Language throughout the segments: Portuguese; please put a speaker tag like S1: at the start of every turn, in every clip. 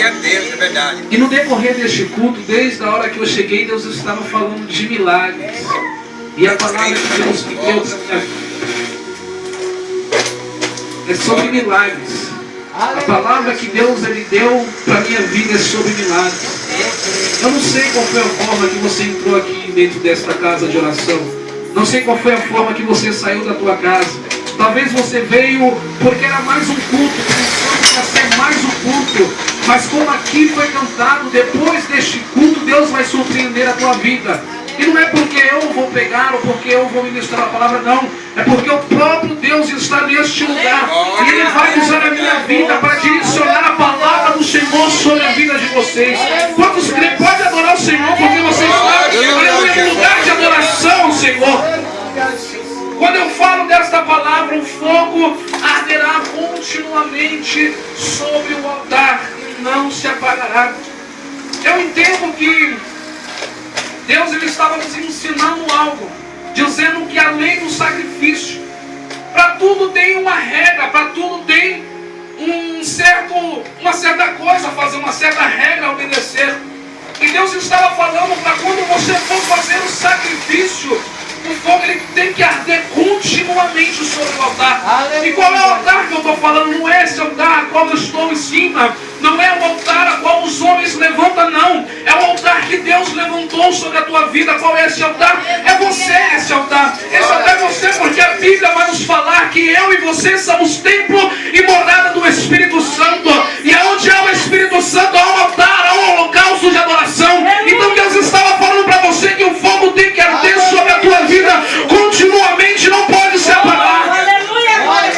S1: Glória a Deus, é verdade.
S2: E no decorrer deste culto, desde a hora que eu cheguei, Deus estava falando de milagres. E a palavra que Deus me deu para minha vida é sobre milagres. A palavra que Deus Ele deu para minha vida é sobre milagres. Eu não sei qual foi a forma que você entrou aqui dentro desta casa de oração. Não sei qual foi a forma que você saiu da tua casa. Talvez você veio porque era mais um culto, pensando que ia ser mais um culto. Mas como aqui foi cantado, depois deste culto, Deus vai surpreender a tua vida. E não é porque eu vou pegar ou porque eu vou ministrar a palavra, não. É porque o próprio Deus está neste lugar. E Ele vai usar a minha vida para direcionar a palavra do Senhor sobre a vida de vocês. Quantos creem? Pode adorar o Senhor porque você está no lugar de adoração ao Senhor. Quando eu falo desta palavra, o fogo arderá continuamente sobre o altar e não se apagará. Eu entendo que Deus Ele estava nos ensinando algo, dizendo que além do sacrifício, para tudo tem uma regra, para tudo tem uma certa coisa a fazer, uma certa regra a obedecer. E Deus estava falando para quando você for fazer o sacrifício, o fogo ele tem que arder continuamente sobre o altar. E qual é o altar que eu estou falando? Não é esse altar a qual eu estou em cima. Não é o altar a qual os homens levantam, não. É o altar que Deus levantou sobre a tua vida. Qual é esse altar? É você esse altar. Esse altar é você, porque a Bíblia vai nos falar que eu e você somos templo e morada do Espírito Santo. E aonde há o Espírito Santo, há um altar, há um holocausto de adoração. Então Deus estava falando para você que o fogo tem que arder sobre a tua vida continuamente, não pode se apagar.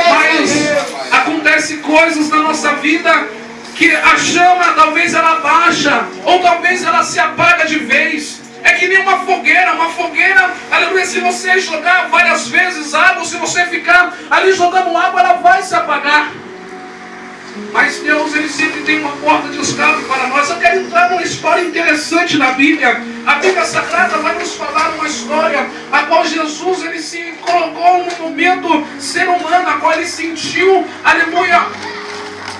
S2: Mas acontece coisas na nossa vida que a chama talvez ela baixa, ou talvez ela se apaga de vez. É que nem uma fogueira, aleluia, se você jogar várias vezes água, se você ficar ali jogando água, ela vai se apagar. Mas Deus, Ele sempre tem uma porta de escape para nós. Eu quero entrar numa história interessante na Bíblia. A Bíblia Sagrada vai nos falar uma história a qual Jesus, Ele se colocou no momento ser humano, a qual Ele sentiu, aleluia,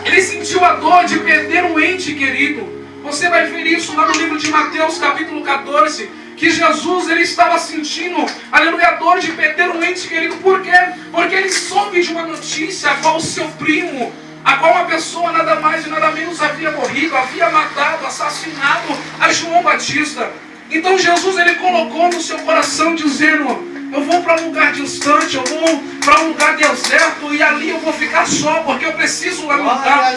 S2: Ele sentiu a dor de perder um ente querido. Você vai ver isso lá no livro de Mateus, capítulo 14, que Jesus ele estava sentindo, aleluia, a dor de perder um ente querido. Por quê? Porque ele soube de uma notícia a qual o seu primo, a qual uma pessoa nada mais e nada menos havia morrido, havia matado, assassinado a João Batista. Então Jesus ele colocou no seu coração dizendo: eu vou para um lugar distante, eu vou para um lugar deserto e ali eu vou ficar só, porque eu preciso lamentar.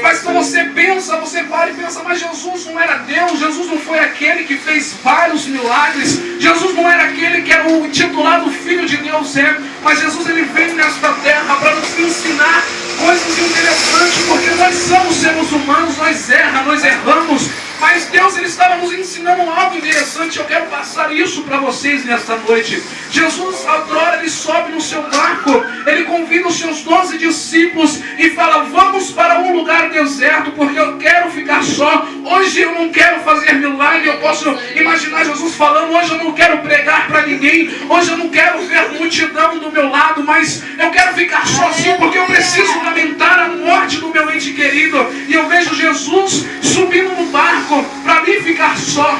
S2: Mas quando você pensa, você para e pensa, mas Jesus não era Deus, Jesus não foi aquele que fez vários milagres, Jesus não era aquele que era o intitulado Filho de Deus, mas Jesus ele veio nesta terra para nos ensinar coisas interessantes, porque nós somos seres humanos, nós erramos. Mas Deus ele estava nos ensinando algo interessante. Eu quero passar isso para vocês nesta noite. Jesus, agora, ele sobe no seu barco. Ele convida os seus 12 discípulos e fala: vamos para um lugar deserto, porque eu quero ficar só. Hoje eu não quero fazer milagre. Eu posso imaginar Jesus falando: hoje eu não quero pregar para ninguém. Hoje eu não quero ver multidão do meu lado. Mas eu quero ficar sozinho, porque eu preciso lamentar a morte do meu ente querido. E eu vejo Jesus subindo no barco para ali ficar só.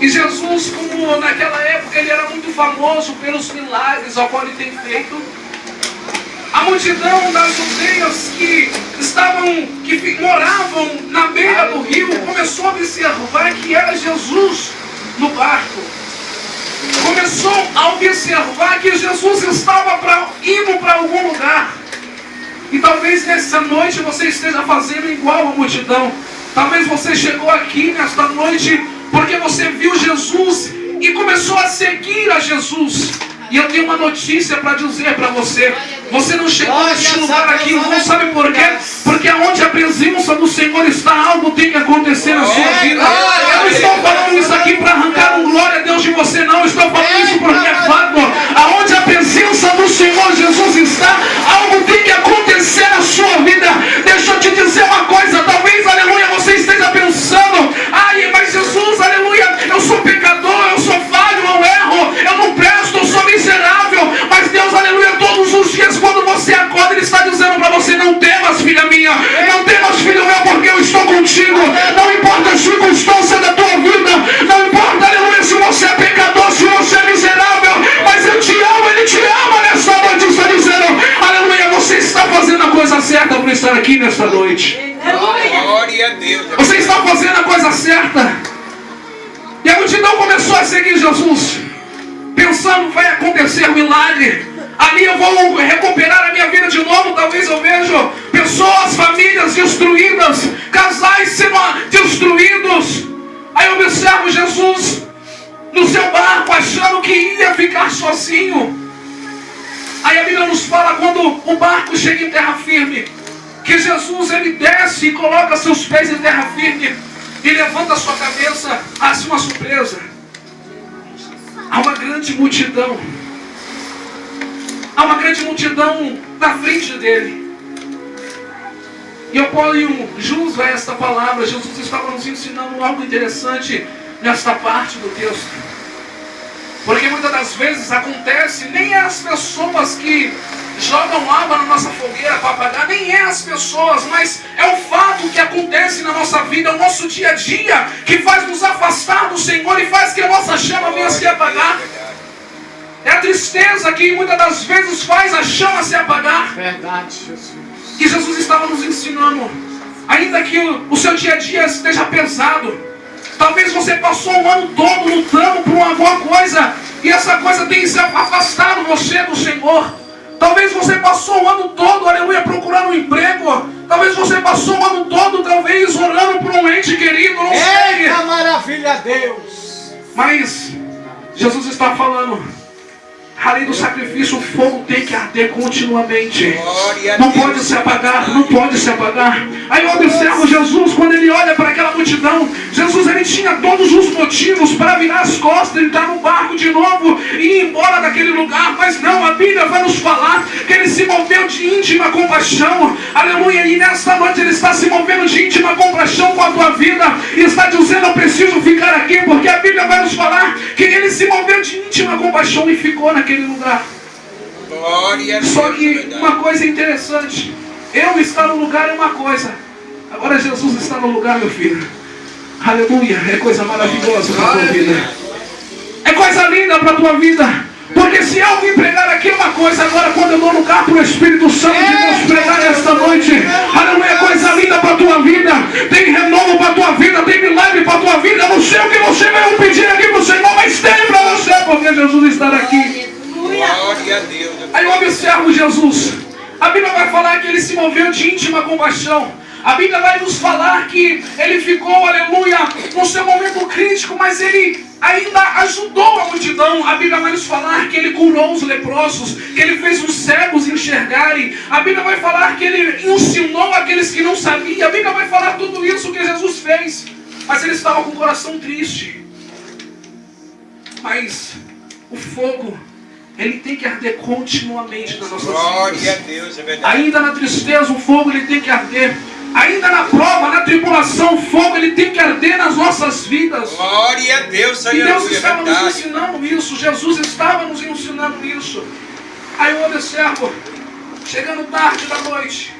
S2: E Jesus, como naquela época ele era muito famoso pelos milagres ao qual ele tem feito, a multidão das aldeias que moravam na beira do rio começou a observar que era Jesus no barco. Começou a observar que Jesus estava indo para algum lugar. E talvez nessa noite você esteja fazendo igual a multidão. Talvez você chegou aqui nesta noite porque você viu Jesus e começou a seguir a Jesus. E eu tenho uma notícia para dizer para você. Você não chegou neste lugar aqui, não sabe por quê? Porque onde a presença do Senhor está, algo tem que acontecer na sua vida. Eu não estou falando isso aqui para arrancar um glória a Deus de você, não. Eu estou falando isso porque é fato. Aonde a presença do Senhor Jesus está, algo tem que acontecer na sua vida. Deixa eu te dizer uma coisa. Talvez, aleluia, você esteja pensando: ai, mas Jesus, aleluia, eu sou pecador, eu sou falho, eu erro, eu não presto, eu sou miserável. Mas Deus, aleluia, todos os dias quando você acorda, Ele está dizendo para você: não temas, filha minha, não temas, filho meu, contigo. Não importa a circunstância da tua vida. Não importa, aleluia, se você é pecador, se você é miserável. Mas eu te amo, Ele te ama nesta noite. Está dizendo, aleluia, você está fazendo a coisa certa por estar aqui nesta noite.
S1: Glória a Deus.
S2: Você está fazendo a coisa certa. E a multidão começou a seguir Jesus, pensando, vai acontecer um milagre. Ali eu vou recuperar a minha vida de novo. Talvez eu veja pessoas, famílias destruídas, casais sendo destruídos. Aí eu observo Jesus no seu barco, achando que ia ficar sozinho. Aí a Bíblia nos fala, quando o barco chega em terra firme, que Jesus, ele desce e coloca seus pés em terra firme e levanta a sua cabeça. Assim, uma surpresa. Há uma grande multidão. Há uma grande multidão na frente dele. E eu ponho jus a esta palavra. Jesus estava nos ensinando algo interessante nesta parte do texto. Porque muitas das vezes acontece, nem é as pessoas que jogam água na nossa fogueira para apagar, nem é as pessoas, mas é o fato que acontece na nossa vida, o nosso dia a dia, que faz nos afastar do Senhor e faz que a nossa chama venha se apagar. É a tristeza que muitas das vezes faz a chama se apagar.
S3: Verdade, Jesus.
S2: Que Jesus estava nos ensinando. Ainda que o seu dia a dia esteja pesado, talvez você passou um ano todo lutando por uma boa coisa e essa coisa tenha se afastado você do Senhor. Talvez você passou o ano todo, aleluia, procurando um emprego. Talvez você passou o ano todo, talvez, orando por um ente querido, não sei.
S3: Eita maravilha, Deus.
S2: Mas Jesus está falando, além do sacrifício, o fogo tem que arder continuamente. Não pode se apagar, não pode se apagar. Aí eu observo Jesus, quando ele olha para aquela multidão. Jesus, ele tinha todos os motivos para virar as costas, entrar no barco de novo e ir embora daquele lugar. Mas não, a Bíblia vai nos falar que ele se moveu de íntima compaixão. Aleluia, e nesta noite ele está se movendo de íntima compaixão com a tua vida. E está dizendo, eu preciso ficar aqui, porque a Bíblia vai nos falar que ele se moveu de íntima compaixão e ficou naquele lugar.
S1: Glória a Deus.
S2: Só que uma coisa interessante, eu estar no lugar é uma coisa, agora Jesus está no lugar, meu filho. Aleluia, é coisa maravilhosa para a tua vida. É coisa linda para a tua vida. Porque se eu vim pregar aqui é uma coisa, agora quando eu dou lugar para o Espírito Santo de Deus pregar esta noite, aleluia, é coisa linda para a tua vida. Tem renovo para a tua vida, tem milagre para a tua vida. Eu não sei o que você vai pedir aqui para o Senhor, mas tem para você, porque Jesus está aqui.
S1: Glória a Deus.
S2: Aí eu observo Jesus. A Bíblia vai falar que ele se moveu de íntima compaixão. A Bíblia vai nos falar que ele ficou, aleluia, no seu momento crítico, mas ele ainda ajudou a multidão. A Bíblia vai nos falar que ele curou os leprosos, que ele fez os cegos enxergarem. A Bíblia vai falar que ele ensinou aqueles que não sabiam. A Bíblia vai falar tudo isso que Jesus fez. Mas ele estava com o coração triste. Mas o fogo, ele tem que arder continuamente nas nossas vidas.
S1: Glória a Deus, é verdade.
S2: Ainda na tristeza, o fogo, ele tem que arder. Ainda na prova, na tribulação, o fogo, ele tem que arder nas nossas vidas.
S1: Glória a Deus,
S2: E Deus
S1: aleluia, é
S2: estava nos
S1: verdade.
S2: ensinando isso. Jesus estava nos ensinando isso. Aí eu observo, chegando tarde da noite,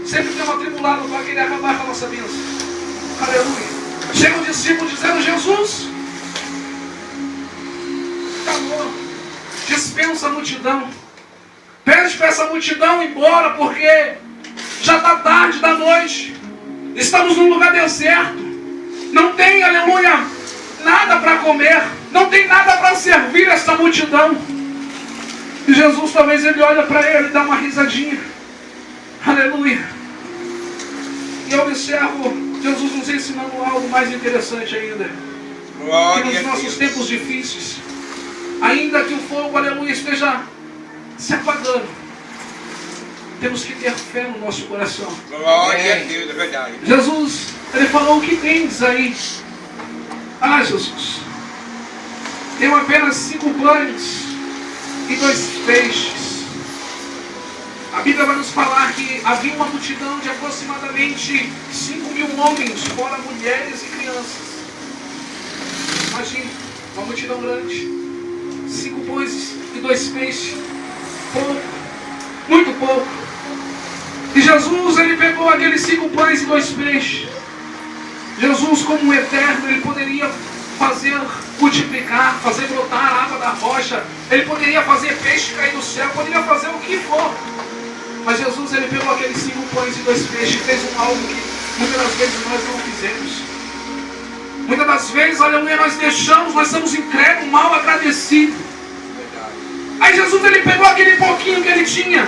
S2: sempre tem um atribulado para querer acabar com a nossa bênção. Aleluia. Chega um discípulo dizendo, Jesus, acabou. Dispensa a multidão. Pede para essa multidão ir embora, porque já está tarde da noite. Estamos num lugar deserto. Não tem, aleluia, nada para comer. Não tem nada para servir essa multidão. E Jesus, talvez ele olha para ele e dá uma risadinha. Aleluia. E eu observo Jesus nos ensinando algo mais interessante ainda. Que
S1: Glória
S2: nos
S1: a
S2: nossos
S1: Deus.
S2: tempos difíceis, ainda que o fogo, aleluia, esteja se apagando, temos que ter fé no nosso coração.
S1: Glória a Deus, é verdade.
S2: Jesus, ele falou, o que tens aí? Ah, Jesus, tenho apenas 5 pães e 2 peixes. A Bíblia vai nos falar que havia uma multidão de aproximadamente 5.000 homens, fora mulheres e crianças. Imagine, uma multidão grande. 5 pães e 2 peixes. Pouco, muito pouco. E Jesus, ele pegou aqueles 5 pães e 2 peixes. Jesus, como o eterno, ele poderia fazer multiplicar, fazer brotar a água da rocha, ele poderia fazer peixe cair do céu, poderia fazer o que for. Mas Jesus, ele pegou aqueles 5 pães e 2 peixes e fez algo que muitas das vezes nós não fizemos. Muitas das vezes, aleluia, nós estamos incrédulos, mal agradecidos. Aí Jesus, ele pegou aquele pouquinho que ele tinha.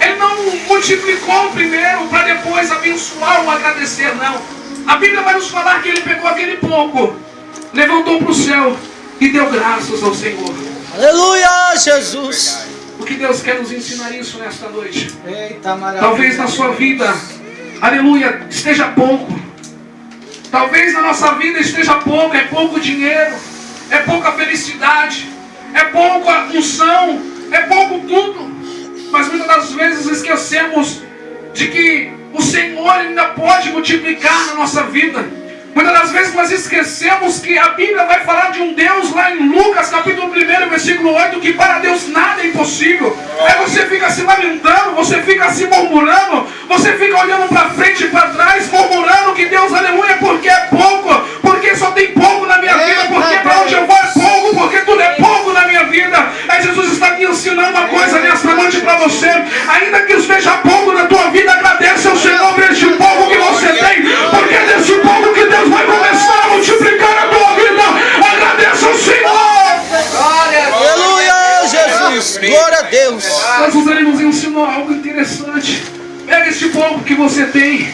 S2: Ele não multiplicou primeiro para depois abençoar ou agradecer, não. A Bíblia vai nos falar que ele pegou aquele pouco, levantou para o céu e deu graças ao Senhor.
S4: Aleluia, Jesus.
S2: O que Deus quer nos ensinar isso nesta noite?
S3: Eita, maravilha.
S2: Talvez na sua vida, aleluia, esteja pouco. Talvez na nossa vida esteja pouco, é pouco dinheiro, é pouca felicidade, é pouca unção, é pouco tudo. Mas muitas das vezes esquecemos de que o Senhor ainda pode multiplicar na nossa vida. Muitas das vezes nós esquecemos que a Bíblia vai falar de um Deus lá em Lucas capítulo 1, versículo 8, que para Deus nada é impossível. Aí você fica se lamentando, você fica se murmurando, você fica olhando para frente e para trás, murmurando que Deus, aleluia, porque é pouco, porque só tem pouco na minha vida, porque para onde eu vou é pouco, porque tudo é pouco na minha vida. Aí Jesus está me ensinando uma coisa nesta noite para você: ainda que esteja pouco na tua vida, agradece ao Senhor por este pouco que você tem, porque é desse pouco que Deus vai começar a multiplicar a tua vida. Agradeça ao Senhor.
S4: Aleluia, Jesus. Glória a Deus.
S2: Jesus, ele nos ensinou algo interessante. Pega este pouco que você tem.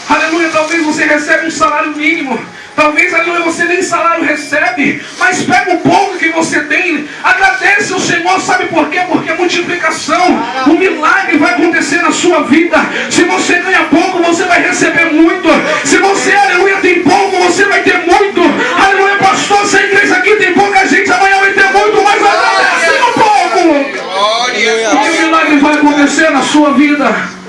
S2: Aleluia, talvez você receba um salário mínimo. Talvez, aleluia, você nem salário recebe. Mas pega o pouco que você tem. Agradece ao Senhor, sabe por quê? Porque a multiplicação, o milagre vai acontecer na sua vida. Se você ganha pouco, você vai receber muito. Se você, aleluia, tem pouco, você vai ter muito. Aleluia, pastor, se a igreja aqui tem pouca gente, amanhã vai ter muito. Mas agradece no pouco, porque o milagre vai acontecer na sua vida.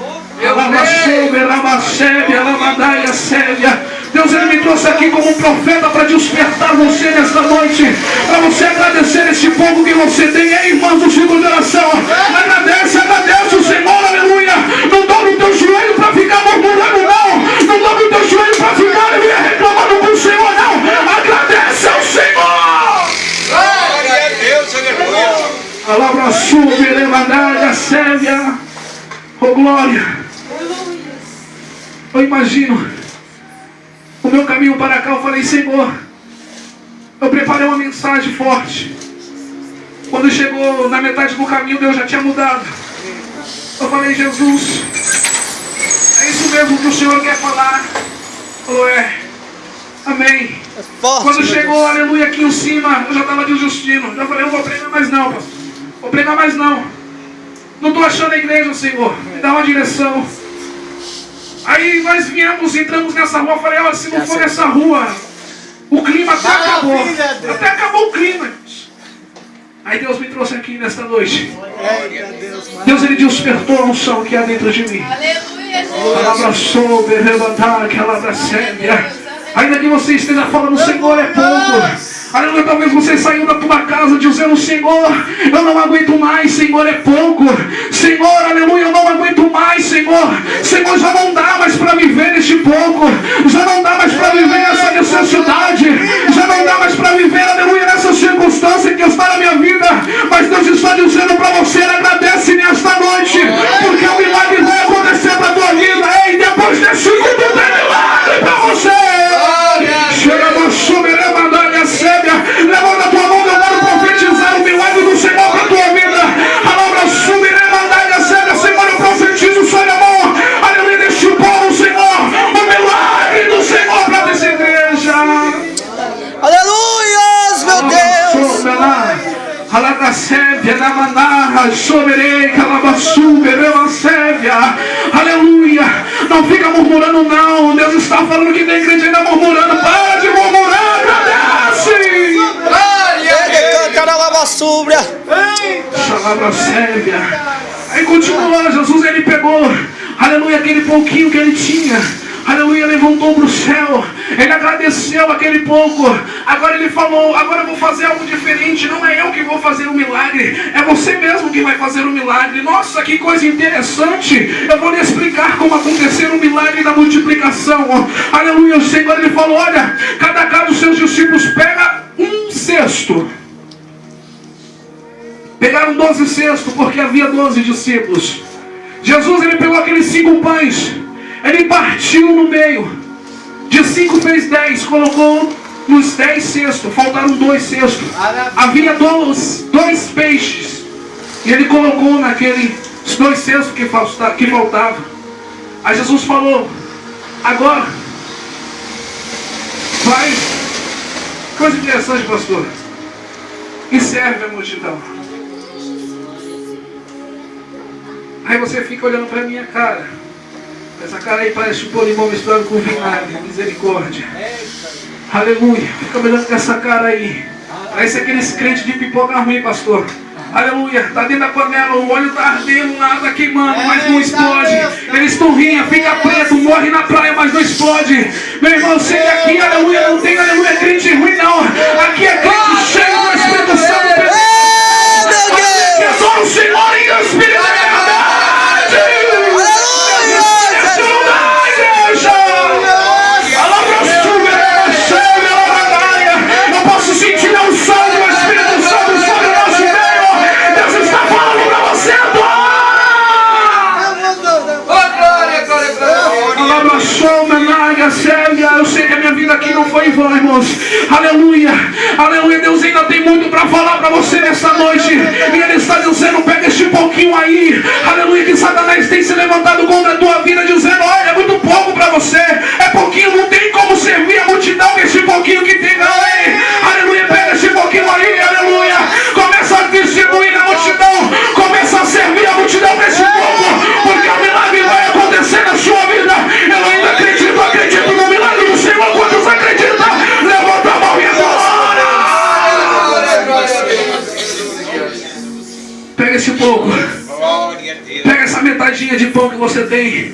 S2: Deus, ele me trouxe aqui como um profeta para despertar você nesta noite, para você agradecer esse pouco que você tem. Ei, irmãos do ciclo de oração, agradece o Senhor, aleluia. Não dobra o teu joelho para ficar murmurando, não dobra o teu joelho para ficar reclamando com o Senhor, não. Agradece ao Senhor.
S1: Glória a Deus, aleluia.
S2: Palavra super, levandada, séria. Oh, glória. Eu imagino o meu caminho para cá. Eu falei: Senhor, eu preparei uma mensagem forte. Quando chegou na metade do caminho, Deus já tinha mudado. Eu falei: Jesus, é isso mesmo que o Senhor quer falar? Falou: é. Amém. Quando chegou, aleluia, aqui em cima, eu já estava desistindo. Já falei: eu não vou pregar mais não, pastor. Vou pregar mais não. Não estou achando a igreja, Senhor. Me dá uma direção. Aí nós entramos nessa rua. Falei: olha, se não for nessa rua, o clima até acabou. Até acabou o clima. Aí Deus me trouxe aqui nesta noite. Deus, ele despertou a unção que há dentro de mim. Palavra sobre, levantar aquela séria. Ainda que você esteja falando: Senhor, é pouco. Aleluia, talvez você saiu da tua casa dizendo: Senhor, eu não aguento mais, Senhor, é pouco. Senhor, aleluia, eu não aguento mais, Senhor. Senhor, já não dá mais para viver neste pouco. Já não dá mais para viver nessa necessidade. Já não dá mais para viver, aleluia, nessa circunstância que está na minha vida. Mas Deus está dizendo para você: agradece nesta noite, porque o milagre vai acontecer para a tua vida. Ei, depois desse culto tem milagre para você. Chega a soberana da sébia. Levanta a tua mão, eu quero profetizar o milagre do Senhor para a tua vida. A palavra soberana da sébia, Senhor, eu profetizo sobre a mão, aleluia, deste povo, Senhor, o milagre do Senhor para essa igreja.
S4: Aleluia, meu Deus.
S2: Aleluia. Não fica murmurando, não. Deus está falando que tem crente ainda murmurando. Para de murmurar, agradece. Aí continua, Jesus, ele pegou, aleluia, aquele pouquinho que ele tinha. aleluia, levantou para o céu. Ele agradeceu aquele pouco. Agora ele falou, agora eu vou fazer algo diferente. Não é eu que vou fazer o milagre, é você mesmo que vai fazer o milagre. Nossa, que coisa interessante. Eu vou lhe explicar como acontecer o milagre da multiplicação. Aleluia, o Senhor, ele falou, olha, cada casa dos seus discípulos pega um cesto. Pegaram 12 cestos, porque havia 12 discípulos. Jesus, ele pegou aqueles 5 pães, ele partiu no meio. De 5 fez 10, colocou nos 10 cestos. Faltaram 2 cestos. Havia 2 peixes. E ele colocou naqueles 2 cestos que faltavam. Aí Jesus falou, agora vai. Coisa interessante, pastor. E serve a multidão. Aí você fica olhando para a minha cara. Essa cara aí parece um polimão misturado com vinagre. Misericórdia. Aleluia. Fica olhando com essa cara aí. Parece aqueles crentes de pipoca ruim, pastor. Aleluia. Tá dentro da panela, o óleo tá ardendo lá, tá queimando, mas não explode. Eles turrinham, fica preto, morre na praia, mas não explode. Meu irmão, eu sei que aqui, aleluia, não tem, aleluia, crente ruim não. Aqui é crente cheio do Espírito Santo. Que adora o Senhor em Espírito da verdade. Eu posso sentir a unção do Espírito Santo sobre o nosso meio. Deus está falando para você agora. Eu sei que a minha vida aqui não foi em vão, irmãos. Aleluia, aleluia. Deus ainda tem muito para falar para você nessa noite. E Ele está dizendo, pega este pouquinho aí. Aleluia, que Satanás tem se levantado contra a tua vida, dizendo, olha, é muito pouco para você. É pouquinho, não tem como servir a multidão com este pouquinho que tem, não, hein? Aleluia, pega este pouquinho aí, aleluia. Começa a distribuir na multidão. Começa a servir a multidão com este pouco. Porque o milagre vai acontecer na sua vida. Eu ainda acredito no milagre do Senhor. Quantos acreditam? Levanta a mão e adora. Pega esse pouco. Pega essa metadinha de pão que você tem.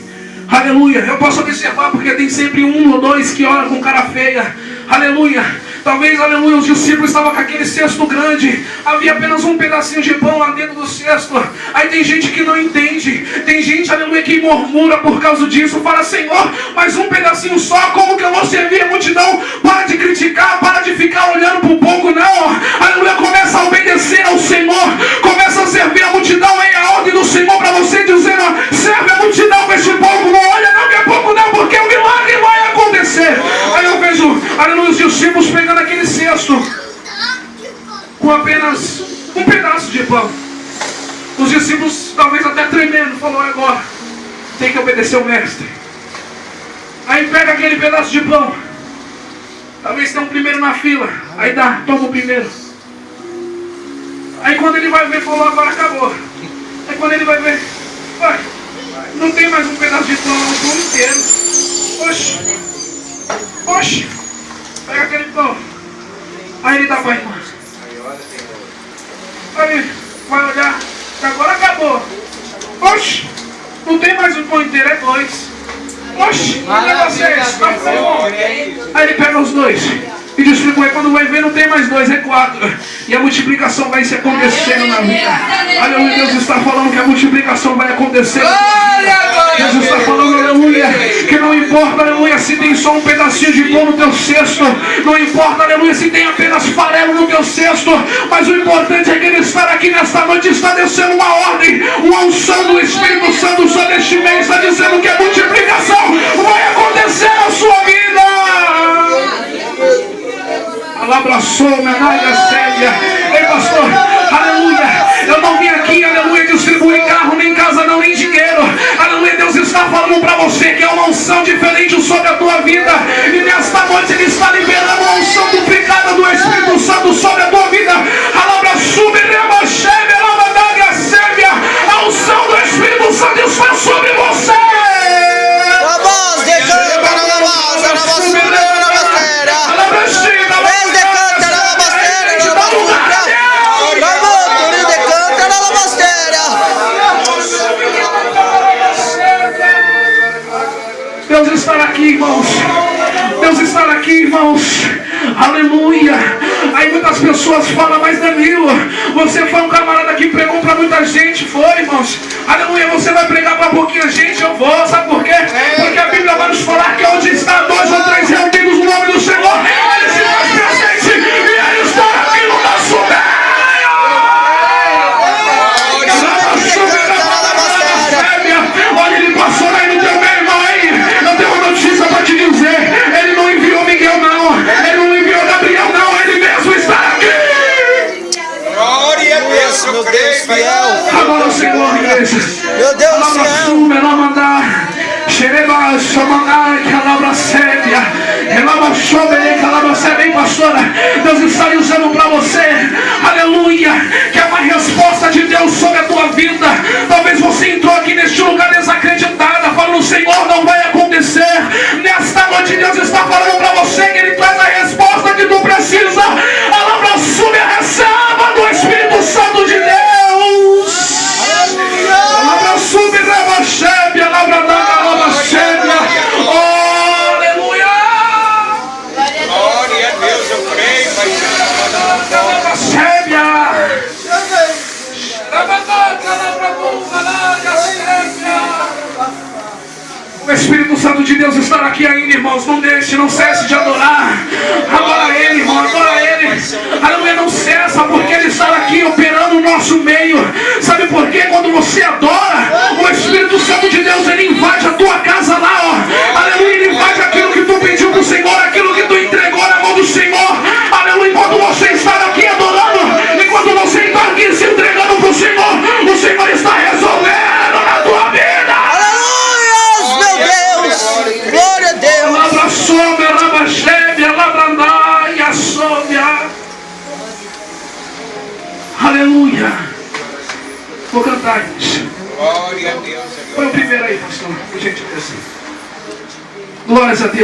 S2: Aleluia. Eu posso observar porque tem sempre 1 ou 2 que olham com cara feia. Aleluia. Talvez, aleluia, os discípulos estavam com aquele cesto grande. Havia apenas um pedacinho de pão lá dentro do cesto. Aí tem gente que não entende. Tem gente, aleluia, que murmura por causa disso. Fala, Senhor, mas um pedacinho só, como que eu vou servir a multidão? Para de criticar, para de ficar olhando por pouco, não. Aleluia, começa a obedecer ao Senhor. Começa a servir a multidão em a ordem do Senhor para você, dizendo, serve a multidão com este pouco. Não olha não que é pouco não, porque o milagre vai acontecer. Aí eu vejo, aleluia, os discípulos pegando aquele cesto com apenas um pedaço de pão. Os discípulos talvez até tremendo, falou, agora tem que obedecer o mestre. Aí pega aquele pedaço de pão. Talvez tenha um primeiro na fila. Aí dá, toma o primeiro. Aí quando ele vai ver, falou, agora acabou. Aí quando ele vai ver, ué, não tem mais um pedaço de pão, o pão inteiro. Oxe, pega aquele pão. Aí ele dá para a irmã. Aí vai olhar, agora acabou. Oxe, não tem mais um pão inteiro, é 2. Oxe, o negócio é esse, tá bom. Aí ele pega os 2 e distribui. Quando vai ver, não tem mais 2, é 4. E a multiplicação vai se acontecendo na vida. Aleluia, Deus está falando que a multiplicação vai acontecer. Deus está falando, aleluia, que não importa, aleluia, se tem só um pedacinho de pão no teu cesto. Não importa, aleluia, se tem apenas farelo no teu cesto. Mas o importante é que Ele estar aqui nesta noite, está descendo uma ordem, uma unção do Espírito Santo sobre este mês. Está dizendo que a multiplicação vai acontecer na sua vida. Alabraçou, menaga séria. Ei, pastor, aleluia. Eu não vim aqui, aleluia, distribuir carro, nem casa, não, nem dinheiro. Aleluia, Deus está falando para você que é uma unção diferente sobre a tua vida. E nesta noite Ele está liberando uma unção duplicada do Espírito Santo sobre a tua vida. Alabraçou, menaga séria. A unção do Espírito Santo está sobre você. Deus estará aqui aqui, irmãos. Deus está aqui, irmãos. Aleluia. Aí muitas pessoas falam, mas Danilo, você foi um camarada que pregou para muita gente. Foi, irmãos. Aleluia, você vai pregar para pouquinha gente? Eu vou, sabe por quê? Porque a Bíblia vai nos falar que onde está 2 ou 3 reunidos no nome do Senhor, Ele se faz presente e Ele está aqui no nosso meio. Olha, Ele passou aí no teu meio, irmão, aí. Eu tenho uma notícia para te dizer. Ele não enviou Miguel, não. Ele não enviou Gabriel, não. Ele mesmo está aqui.
S1: Glória a Deus, eu
S4: Meu
S1: creio,
S4: Deus
S1: Pai.
S4: fiel.
S2: Agora o Senhor, igreja.
S4: Meu Deus fiel.
S2: Bem, pastora, Deus está lhe usando para você, aleluia, que é uma resposta de Deus sobre a tua vida. Talvez você entrou aqui neste lugar desacreditada, falando, Senhor, não vai acontecer. Nesta noite Deus está falando para você que Ele traz a resposta que tu precisa. A palavra sube, receba do Espírito Santo de Deus. A palavra sube, recebe, a palavra da recebe. Oh, aleluia.
S1: Glória a Deus, eu creio, Pai.
S2: O Espírito Santo de Deus está aqui ainda, irmãos. Não deixe, não cesse de adorar. Adora Ele, irmão, adora Ele. Aleluia, não cessa, porque Ele está aqui operando no nosso meio. Sabe por quê? Quando você adora, o Espírito Santo de Deus, Ele invade a tua casa lá, ó. Aleluia, Ele invade aquilo que tu pediu para o Senhor, aquilo que tu entregou na mão do Senhor. Aleluia, enquanto você está aqui adorando, enquanto você está aqui se entregando para o Senhor está resolvendo na tua vida.
S4: Glória a Deus.
S2: Labra sobe, labra chebe, labra e a sobia. Aleluia. Vou cantar isso.
S1: Glória a Deus.
S2: Põe o primeiro aí, pastor, por gentileza. Glórias a Deus.